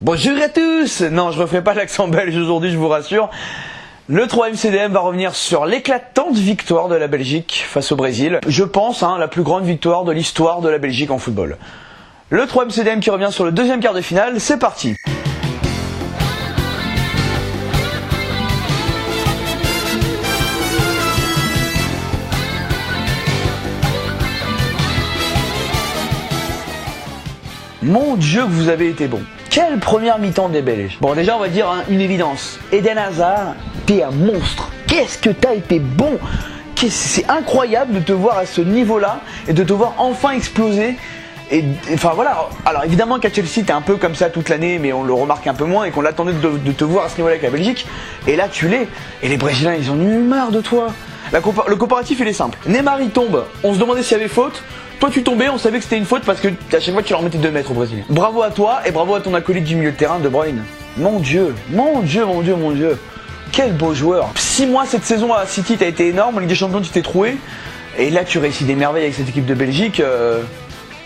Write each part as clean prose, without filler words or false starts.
Bonjour à tous. Non, je refais pas l'accent belge aujourd'hui, je vous rassure. Le 3ème CDM va revenir sur l'éclatante victoire de la Belgique face au Brésil. Je pense, la plus grande victoire de l'histoire de la Belgique en football. Le 3ème CDM qui revient sur le deuxième quart de finale, c'est parti. Mon Dieu que vous avez été bon. Quelle première mi-temps des Belges. Bon, déjà on va dire une évidence. Eden Hazard, t'es un monstre. Qu'est-ce que t'as été bon. C'est incroyable de te voir à ce niveau-là et de te voir enfin exploser. Et enfin voilà. Alors évidemment qu'à Chelsea t'es un peu comme ça toute l'année, mais on le remarque un peu moins et qu'on l'attendait de te voir à ce niveau-là avec la Belgique. Et là tu l'es. Et les Brésiliens ils ont eu marre de toi. Le comparatif il est simple. Neymar il tombe. On se demandait s'il y avait faute. Toi tu tombais, on savait que c'était une faute parce que à chaque fois tu leur mettais 2 mètres au Brésil. Bravo à toi et bravo à ton acolyte du milieu de terrain, De Bruyne. Mon Dieu, mon Dieu, mon Dieu, mon Dieu. Quel beau joueur. 6 mois cette saison à City t'as été énorme, en Ligue des Champions tu t'es troué. Et là tu réussis des merveilles avec cette équipe de Belgique.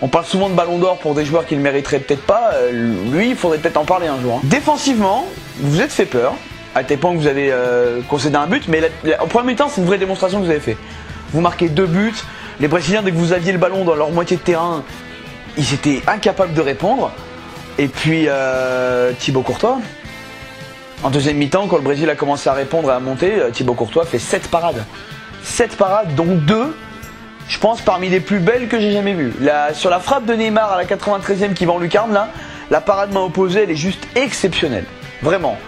On parle souvent de Ballon d'Or pour des joueurs qui le mériteraient peut-être pas. Lui, il faudrait peut-être en parler un jour. Défensivement, vous vous êtes fait peur. À tel point que vous avez concédé un but, mais en premier temps c'est une vraie démonstration que vous avez fait. Vous marquez 2 buts. Les Brésiliens, dès que vous aviez le ballon dans leur moitié de terrain, ils étaient incapables de répondre. Et puis Thibaut Courtois, en deuxième mi-temps, quand le Brésil a commencé à répondre et à monter, Thibaut Courtois fait 7 parades. 7 parades, dont 2, je pense, parmi les plus belles que j'ai jamais vues. Sur la frappe de Neymar à la 93e qui va en lucarne, là, la parade main opposée, elle est juste exceptionnelle. Vraiment.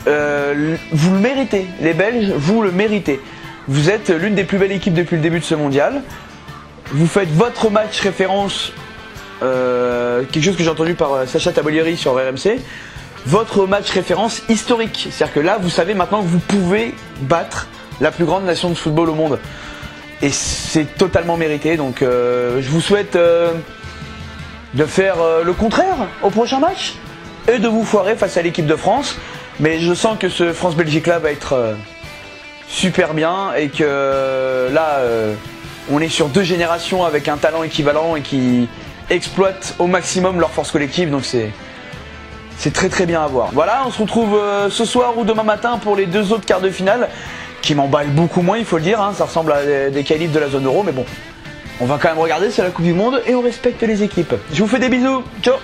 Vous le méritez, les Belges, vous le méritez. Vous êtes l'une des plus belles équipes depuis le début de ce mondial. Vous faites votre match référence, quelque chose que j'ai entendu par Sacha Tabolieri sur RMC, votre match référence historique. C'est-à-dire que là, vous savez maintenant que vous pouvez battre la plus grande nation de football au monde. Et c'est totalement mérité. Donc je vous souhaite de faire le contraire au prochain match et de vous foirer face à l'équipe de France. Mais je sens que ce France-Belgique là va être super bien et que là on est sur 2 générations avec un talent équivalent et qui exploitent au maximum leur force collective, donc c'est très très bien à voir. Voilà, on se retrouve ce soir ou demain matin pour les 2 autres quarts de finale qui m'emballent beaucoup moins, il faut le dire, ça ressemble à des qualifs de la zone euro, mais bon, on va quand même regarder, c'est la Coupe du Monde et on respecte les équipes. Je vous fais des bisous, ciao.